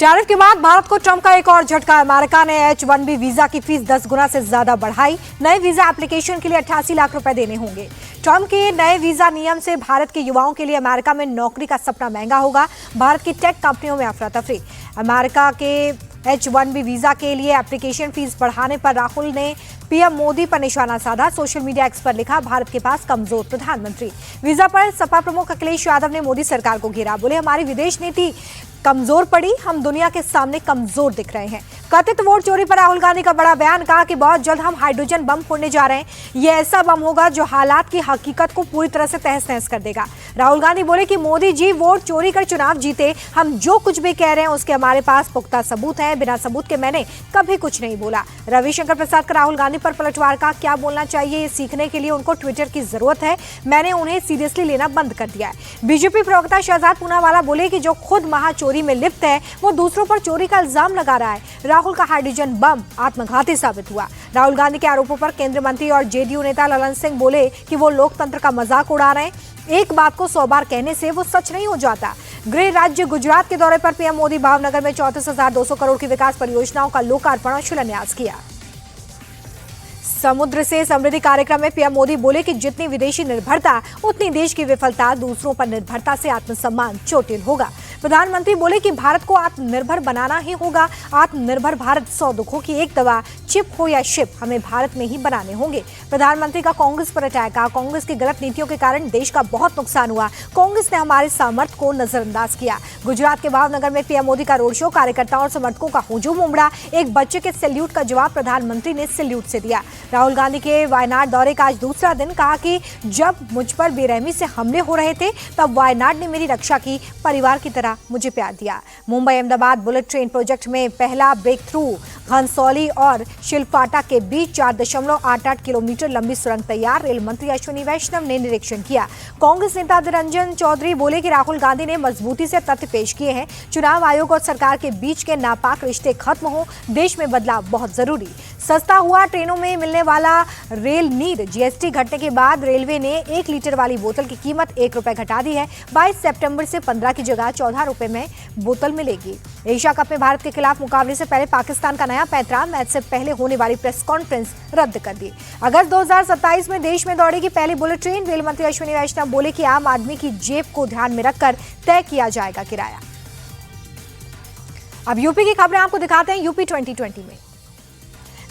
Tariff के बाद भारत को ट्रंप का एक और झटका। अमेरिका ने H-1B वीजा की फीस 10 गुना से ज्यादा बढ़ाई। नए वीजा एप्लीकेशन के लिए 88 लाख रुपए देने होंगे। ट्रंप के नए वीजा नियम से भारत के युवाओं के लिए अमेरिका में नौकरी का सपना महंगा होगा। भारत की टेक कंपनियों में अफरा तफरी। अमेरिका के H-1B वीजा के लिए एप्लीकेशन फीस बढ़ाने पर राहुल ने पीएम मोदी पर निशाना साधा। सोशल मीडिया एक्स पर लिखा, भारत के पास कमजोर प्रधानमंत्री। वीजा पर सपा प्रमुख अखिलेश यादव ने मोदी सरकार को घेरा। बोले, हमारी विदेश नीति कमजोर पड़ी, हम दुनिया के सामने कमजोर दिख रहे हैं। कथित वोट चोरी पर राहुल गांधी का बड़ा बयान। कहा कि बहुत जल्द हम हाइड्रोजन बम फोड़ने जा रहे हैं। यह ऐसा बम होगा जो हालात की हकीकत को पूरी तरह से तहस नहस कर देगा। राहुल गांधी बोले कि मोदी जी वोट चोरी कर चुनाव जीते। हम जो कुछ भी कह रहे हैं उसके हमारे पास पुख्ता सबूत हैं। बिना सबूत के मैंने कभी कुछ नहीं बोला। रविशंकर प्रसाद का राहुल गांधी पर पलटवार का, क्या बोलना चाहिए ये सीखने के लिए उनको ट्विटर की जरूरत है। मैंने उन्हें सीरियसली लेना बंद कर दिया है। बीजेपी प्रवक्ता शहजाद पूनावाला बोले कि जो खुद महाचोरी में लिप्त है वो दूसरों पर चोरी का इल्जाम लगा रहा है। राहुल का हाइड्रोजन बम आत्मघाती साबित हुआ। राहुल गांधी के आरोपों पर केंद्रीय मंत्री और जेडीयू नेता ललन सिंह बोले कि वो लोकतंत्र का मजाक उड़ा रहे हैं। एक बात को 100 बार कहने से वो सच नहीं हो जाता। गृह राज्य गुजरात के दौरे पर पीएम मोदी भावनगर में 34,200 करोड़ की विकास परियोजनाओं का लोकार्पण और शिलान्यास किया। समुद्र से समृद्धि कार्यक्रम में पीएम मोदी बोले कि जितनी विदेशी निर्भरता उतनी देश की विफलता। दूसरों पर निर्भरता से आत्मसम्मान चोटिल होगा। प्रधानमंत्री बोले कि भारत को आत्मनिर्भर बनाना ही होगा। आत्मनिर्भर भारत 100 दुखों की एक दवा। चिप हो या शिप, हमें भारत में ही बनाने होंगे। प्रधानमंत्री का कांग्रेस पर अटैक। कांग्रेस की गलत नीतियों के कारण देश का बहुत नुकसान हुआ। कांग्रेस ने हमारे सामर्थ्य को नजरअंदाज किया। गुजरात के भावनगर में पीएम मोदी का रोड शो। कार्यकर्ताओं और समर्थकों का हुजूम उमड़ा। एक बच्चे के सैल्यूट का जवाब प्रधानमंत्री ने सैल्यूट से दिया। राहुल गांधी के वायनाड दौरे का आज दूसरा दिन। कहा कि जब मुझ पर बेरहमी से हमले हो रहे थे तब वायनाड ने मेरी रक्षा की, परिवार की तरह मुझे प्यार दिया। Mumbai Ahmedabad bullet train project में पहला ब्रेक थ्रू। घनसौली और शिलपाटा के बीच 4.88 किलोमीटर लंबी सुरंग तैयार। रेल मंत्री अश्विनी वैष्णव ने निरीक्षण किया। कांग्रेस नेता अधीर रंजन चौधरी बोले कि राहुल गांधी ने मजबूती से तथ्य पेश किए हैं। चुनाव आयोग और सरकार के बीच के नापाक रिश्ते खत्म हो, देश में बदलाव बहुत जरूरी। सस्ता हुआ ट्रेनों में मिलने वाला रेल नीर। जीएसटी घटने के बाद रेलवे ने 1 लीटर वाली बोतल की कीमत 1 रुपए घटा दी है। 22 सितंबर से 15 की जगह 14 रुपए में बोतल मिलेगी। एशिया कप में भारत के खिलाफ मुकाबले से पहले पाकिस्तान का नया पैंतरा। मैच से पहले होने वाली प्रेस कॉन्फ्रेंस रद्द कर दी। अगस्त 2027 में देश में दौड़ेगी पहली बुलेट ट्रेन। रेल मंत्री अश्विनी वैष्णव बोले कि आम आदमी की जेब को ध्यान में रखकर तय किया जाएगा किराया। अब यूपी की खबरें आपको दिखाते हैं। यूपी 2020 में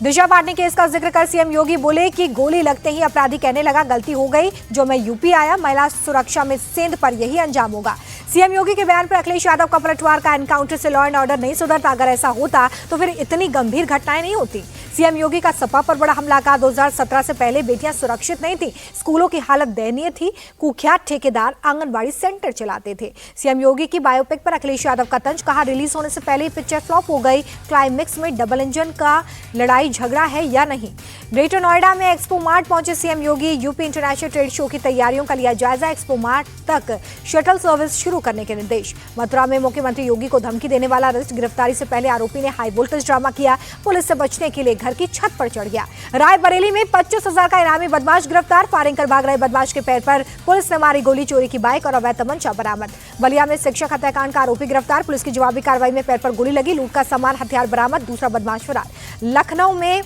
दिशा बांटने केस का जिक्र कर सीएम योगी बोले कि गोली लगते ही अपराधी कहने लगा, गलती हो गई, जो मैं यूपी आया, महिला सुरक्षा में सेंध पर यही अंजाम होगा। सीएम योगी के बयान पर अखिलेश यादव का पलटवार का। एनकाउंटर से लॉ एंड ऑर्डर नहीं सुधरता। अगर ऐसा होता तो फिर इतनी गंभीर घटनाएं नहीं होती। सीएम योगी का सपा पर बड़ा हमला। का 2017 से पहले बेटियां सुरक्षित नहीं थी। स्कूलों की हालत दयनीय थी। कुख्यात ठेकेदार आंगनबाड़ी सेंटर चलाते थे। सीएम योगी की बायोपिक पर अखिलेश यादव का तंज। कहा, रिलीज होने से पहले पिक्चर फ्लॉप हो गई। क्लाइमेक्स में डबल इंजन का लड़ाई झगड़ा है या नहीं। ग्रेटर नोएडा में एक्सपो मार्ट पहुंचे सीएम योगी। यूपी इंटरनेशनल ट्रेड शो की तैयारियों का लिया जायजा। एक्सपो मार्ट तक शटल सर्विस शुरू करने के निर्देश। मथुरा में मुख्यमंत्री योगी को धमकी देने वाला अरेस्ट। गिरफ्तारी से पहले आरोपी ने हाई वोल्टेज ड्रामा किया। पुलिस से बचने के लिए घर की छत पर चढ़ गया। रायबरेली में 25,000 का इनामी बदमाश गिरफ्तार। फायरिंग कर भाग रहे बदमाश के पैर पर पुलिस ने मारी गोली। चोरी की बाइक और अवैध तमंचा बरामद। बलिया में शिक्षक हत्याकांड का आरोपी गिरफ्तार। पुलिस की जवाबी कार्रवाई में पैर पर गोली लगी। लूट का सामान, हथियार बरामद। दूसरा बदमाश फरार। लखनऊ में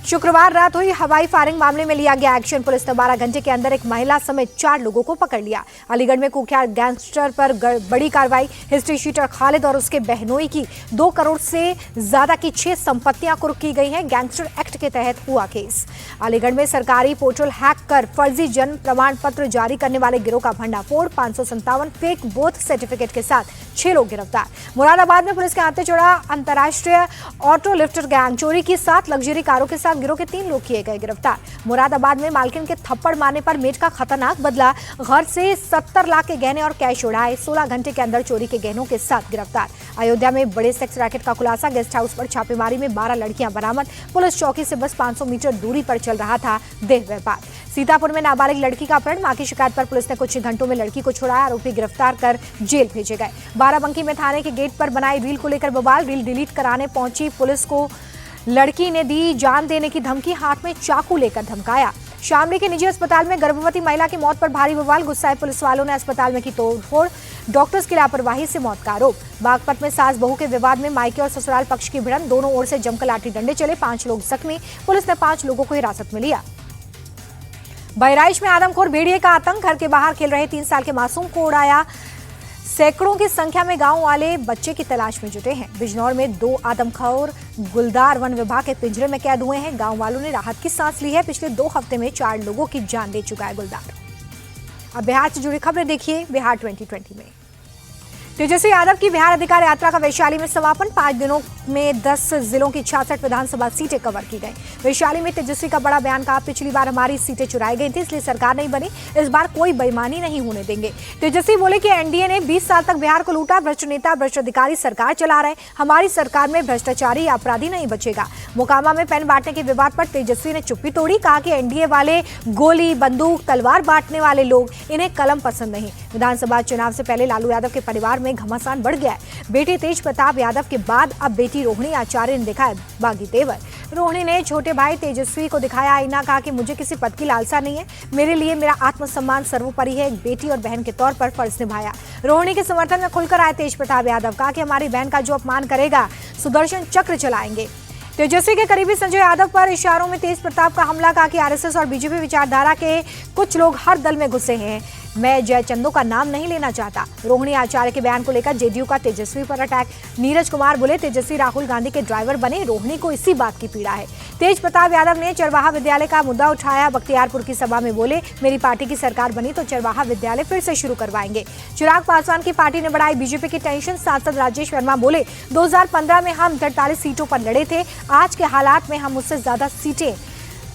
शुक्रवार रात हुई हवाई फायरिंग मामले में लिया गया एक्शन। पुलिस ने 12 घंटे के अंदर एक महिला समेत 4 लोगों को पकड़ लिया। अलीगढ़ में कुख्यात गैंगस्टर पर बड़ी कार्रवाई। हिस्ट्री शीटर खालिद और उसके बहनोई की 2 करोड़ से ज्यादा की 6 संपत्तियां कुर्क की गई हैं। गैंगस्टर एक्ट के तहत हुआ केस। अलीगढ़ में सरकारी पोर्टल हैक कर फर्जी जन्म प्रमाण पत्र जारी करने वाले गिरोह का भंडाफोड़। 557 फेक बर्थ सर्टिफिकेट के साथ 6 लोग गिरफ्तार। मुरादाबाद में पुलिस के हाथे चढ़ा अंतर्राष्ट्रीय ऑटो लिफ्टर गैंग। चोरी की 7 लग्जरी कारों के साथ गिरोह के 3 लोग किए गए गिरफ्तार। मुरादाबाद में मालकिन के थप्पड़ मारने पर मेट का खतरनाक बदला। घर से 70 लाख के गहने और कैश उड़ाए। 16 घंटे के अंदर चोरी के गहनों के साथ गिरफ्तार। अयोध्या में बड़े सेक्स रैकेट का खुलासा। गेस्ट हाउस पर छापेमारी में 12 लड़कियां बरामद। पुलिस चौकी से बस 500 मीटर दूरी पर चल रहा था देह व्यापार। सीतापुर में नाबालिग लड़की का अपहरण। मां की शिकायत पर पुलिस ने कुछ ही घंटों में लड़की को छुड़ाया। आरोपी गिरफ्तार कर जेल भेजे गए। बाराबंकी में थाने के गेट पर बनाई रील को लेकर बवाल। रील डिलीट कराने पहुंची पुलिस को लड़की ने दी जान देने की धमकी। हाथ में चाकू लेकर धमकाया। शामली के निजी अस्पताल में गर्भवती महिला की मौत पर भारी बवाल। गुस्साए पुलिस वालों ने अस्पताल में की तोड़फोड़, डॉक्टर्स की लापरवाही से मौत का आरोप। बागपत में सास बहू के विवाद में मायके और ससुराल पक्ष की भिड़ंत, दोनों ओर से जमकर लाठी डंडे चले, 5 लोग जख्मी। पुलिस ने 5 लोगों को हिरासत में लिया। बहराइच में आदमखोर भेड़िए का आतंक, घर के बाहर खेल रहे 3 साल के मासूम को उड़ाया। सैकड़ों की संख्या में गांव वाले बच्चे की तलाश में जुटे हैं। बिजनौर में 2 आदमखोर गुलदार वन विभाग के पिंजरे में कैद हुए हैं। गांव वालों ने राहत की सांस ली है। पिछले 2 हफ्ते में 4 लोगों की जान ले चुका है गुलदार। अब बिहार से जुड़ी खबरें देखिए बिहार 2020 में। तेजस्वी यादव की बिहार अधिकार यात्रा का वैशाली में समापन। 5 दिनों में 10 जिलों की 66 विधानसभा सीटें कवर की गई। वैशाली में तेजस्वी का बड़ा बयान कहा, पिछली बार हमारी सीटें चुराई गई थी इसलिए सरकार नहीं बनी, इस बार कोई बेईमानी नहीं होने देंगे। तेजस्वी बोले कि एनडीए ने 20 साल तक बिहार को लूटा, भ्रष्ट नेता भ्रष्ट अधिकारी सरकार चला रहे, हमारी सरकार में भ्रष्टाचारी या अपराधी नहीं बचेगा। मोकामा में पेन बांटने के विवाद पर तेजस्वी ने चुप्पी तोड़ी, कहा कि एनडीए वाले गोली बंदूक तलवार बांटने वाले लोग, इन्हें कलम पसंद नहीं। विधानसभा चुनाव से पहले लालू यादव के परिवार में घमासान बढ़ गया है। बेटे तेज प्रताप यादव के बाद अब बेटी रोहिणी आचार्य ने दिखाया बागी तेवर। रोहिणी ने छोटे भाई तेजस्वी को दिखाया आईना, कहा कि मुझे किसी पद की लालसा नहीं है, मेरे लिए मेरा आत्मसम्मान सर्वोपरि है, एक बेटी और बहन के तौर पर फर्ज निभाया। रोहिणी के समर्थन में खुलकर आए तेज प्रताप यादव, कहा कि हमारी बहन का जो अपमान करेगा सुदर्शन चक्र चलाएंगे। तेजस्वी के करीबी संजय यादव पर इशारों में तेज प्रताप का हमला, कहा कि आरएसएस और बीजेपी विचारधारा के कुछ लोग हर दल में घुसे हैं, मैं जयचंदो का नाम नहीं लेना चाहता। रोहिणी आचार्य के बयान को लेकर जेडीयू का तेजस्वी पर अटैक। नीरज कुमार बोले, तेजस्वी राहुल गांधी के ड्राइवर बने, रोहिणी को इसी बात की पीड़ा है। तेज प्रताप यादव ने चरवाहा विद्यालय का मुद्दा उठाया। बख्तियारपुर की सभा में बोले, मेरी पार्टी की सरकार बनी तो चरवाहा विद्यालय फिर से शुरू करवाएंगे। चिराग पासवान की पार्टी ने बढ़ाई बीजेपी की टेंशन। सांसद राजेश वर्मा बोले, 2015 में हम 43 सीटों पर लड़े थे, आज के हालात में हम उससे ज्यादा सीटें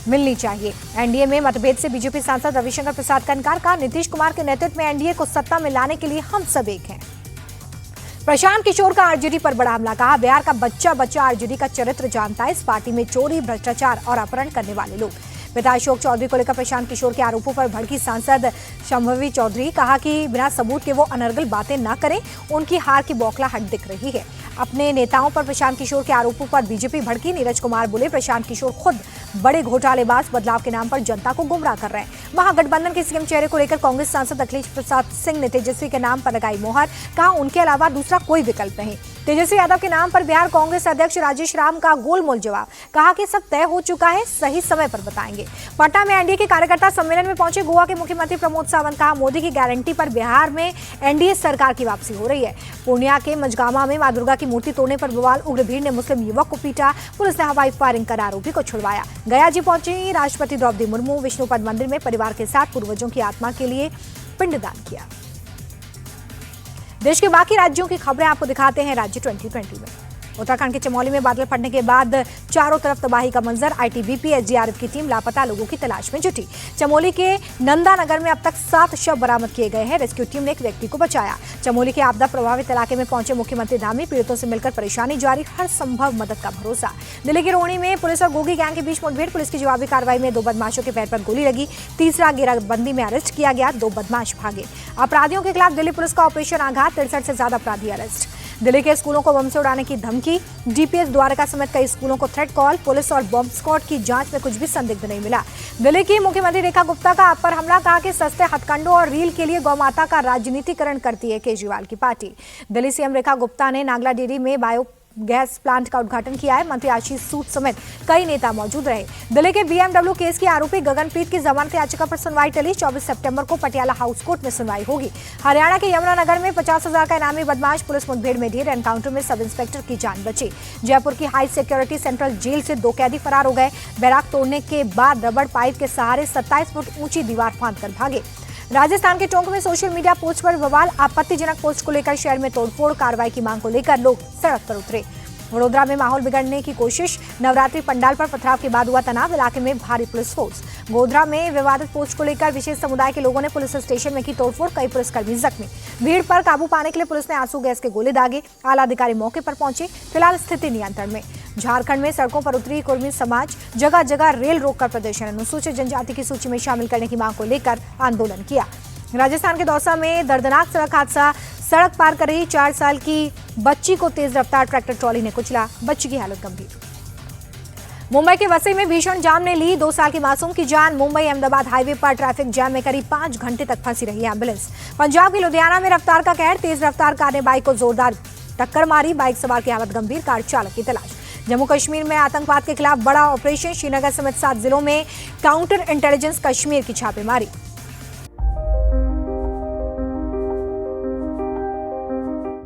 मिलनी चाहिए। एनडीए में मतभेद से बीजेपी सांसद रविशंकर प्रसाद का इनकार, कहा नीतीश कुमार के नेतृत्व में एनडीए को सत्ता में लाने के लिए हम सब एक हैं। प्रशांत किशोर का आरजेडी पर बड़ा हमला, कहा बिहार का बच्चा बच्चा आरजेडी का चरित्र जानता है, इस पार्टी में चोरी भ्रष्टाचार और अपहरण करने वाले लोग। पिता अशोक चौधरी को लेकर प्रशांत किशोर के आरोपों पर भड़की सांसद शंभवी चौधरी, कहा कि बिना सबूत के वो अनर्गल बातें न करें, उनकी हार की बौखलाहट दिख रही है। अपने नेताओं पर प्रशांत किशोर के आरोपों पर बीजेपी भड़की। नीरज कुमार बोले, प्रशांत किशोर खुद बड़े घोटालेबाज बदलाव के नाम पर जनता को गुमराह कर रहे हैं। महागठबंधन के सीएम चेहरे को लेकर कांग्रेस सांसद अखिलेश प्रसाद सिंह ने तेजस्वी के नाम पर लगाई मोहर, कहा उनके अलावा दूसरा कोई विकल्प नहीं। तेजस्वी यादव के नाम पर बिहार कांग्रेस अध्यक्ष राजेश राम का गोलमोल जवाब, कहा कि सब तय हो चुका है, सही समय पर बताएंगे। पटना में एनडीए के कार्यकर्ता सम्मेलन में पहुंचे गोवा के मुख्यमंत्री प्रमोद सावंत, कहा मोदी की गारंटी पर बिहार में एनडीए सरकार की वापसी हो रही है। पूर्णिया के मझगामा में मां दुर्गा की मूर्ति तोड़ने पर बवाल, उग्र भीड़ ने मुस्लिम युवक को पीटा, पुलिस ने हवाई फायरिंग कर आरोपी को छुड़वाया। गया जी पहुंची राष्ट्रपति द्रौपदी मुर्मू, विष्णुपद मंदिर में परिवार के साथ पूर्वजों की आत्मा के लिए पिंडदान किया। देश के बाकी राज्यों की खबरें आपको दिखाते हैं राज्य 2020 में। उत्तराखंड के चमोली में बादल फटने के बाद चारों तरफ तबाही का मंजर। आईटीबीपी एसडीआरएफ की टीम लापता लोगों की तलाश में जुटी। चमोली के नंदानगर में अब तक 7 शव बरामद किए गए हैं। रेस्क्यू टीम ने एक व्यक्ति को बचाया। चमोली के आपदा प्रभावित इलाके में पहुंचे मुख्यमंत्री धामी, पीड़ितों से मिलकर परेशानी जारी, हर संभव मदद का भरोसा। दिल्ली की रोहिणी में पुलिस और गोगी गैंग के बीच मुठभेड़, पुलिस की जवाबी कार्रवाई में 2 बदमाशों के पैर पर गोली लगी, तीसरा घेराबंदी में अरेस्ट किया गया, 2 बदमाश भागे। अपराधियों के खिलाफ दिल्ली पुलिस का ऑपरेशन आघात, 63 से ज्यादा अपराधी अरेस्ट। दिल्ली के स्कूलों को बम से उड़ाने की धमकी, डीपीएस द्वारका समेत कई स्कूलों को थ्रेट कॉल, पुलिस और बॉम्ब स्क्वाड की जांच में कुछ भी संदिग्ध नहीं मिला। दिल्ली की मुख्यमंत्री रेखा गुप्ता का आप पर हमला, कहा कि सस्ते हथकंडों और रील के लिए गौमाता का राजनीतिकरण करती है केजरीवाल की पार्टी। दिल्ली सीएम रेखा गुप्ता ने नागला डेयरी में बायो गैस प्लांट का उद्घाटन किया है। मंत्री आशीष सूद समेत कई नेता मौजूद रहे। दिल्ली के बीएमडब्ल्यू केस की आरोपी गगनप्रीत की जमानत याचिका पर सुनवाई टली। 24 सितंबर को पटियाला हाउस कोर्ट में सुनवाई होगी। हरियाणा के यमुनानगर में 50,000 का इनामी बदमाश, पुलिस मुठभेड़ में ढेर, एनकाउंटर में सब इंस्पेक्टर की जान बची। जयपुर की हाई सिक्योरिटी सेंट्रल जेल से 2 कैदी फरार हो गए। बैराक तोड़ने के बाद रबड़ पाइप के सहारे 27 फुट ऊंची दीवार फांदकर भागे। राजस्थान के टोंक में सोशल मीडिया पोस्ट पर बवाल, आपत्तिजनक पोस्ट को लेकर शहर में तोड़फोड़, कार्रवाई की मांग को लेकर लोग सड़क पर उतरे। वडोदरा में माहौल बिगड़ने की कोशिश, नवरात्रि पंडाल पर पथराव के बाद हुआ तनाव, इलाके में भारी पुलिस फोर्स। गोधरा में विवादित पोस्ट को लेकर विशेष समुदाय के लोगों ने पुलिस स्टेशन में की तोड़फोड़, कई पुलिसकर्मी जख्मी। भीड़ पर काबू पाने के लिए पुलिस ने आंसू गैस के गोले दागे, आला अधिकारी मौके पर पहुंचे, फिलहाल स्थिति नियंत्रण में। झारखंड में सड़कों पर उतरी कुर्मी समाज, जगह जगह रेल रोककर प्रदर्शन, अनुसूचित जनजाति की सूची में शामिल करने की मांग को लेकर आंदोलन किया। राजस्थान के दौसा में दर्दनाक सड़क हादसा, सड़क पार कर रही 4 साल की बच्ची को तेज रफ्तार ट्रैक्टर ट्रॉली ने कुचला, बच्ची की हालत गंभीर। मुंबई के वसई में भीषण जाम ने ली 2 साल की मासूम की जान। मुंबई अहमदाबाद हाईवे पर ट्रैफिक जैम में करीब 5 घंटे तक फंसी रही एम्बुलेंस। पंजाब के लुधियाना में रफ्तार का कहर, तेज रफ्तार कार ने बाइक को जोरदार टक्कर मारी। बाइक सवार की हालत गंभीर, कार चालक की तलाश। जम्मू कश्मीर में आतंकवाद के खिलाफ बड़ा ऑपरेशन, श्रीनगर समेत 7 जिलों में काउंटर इंटेलिजेंस कश्मीर की छापेमारी।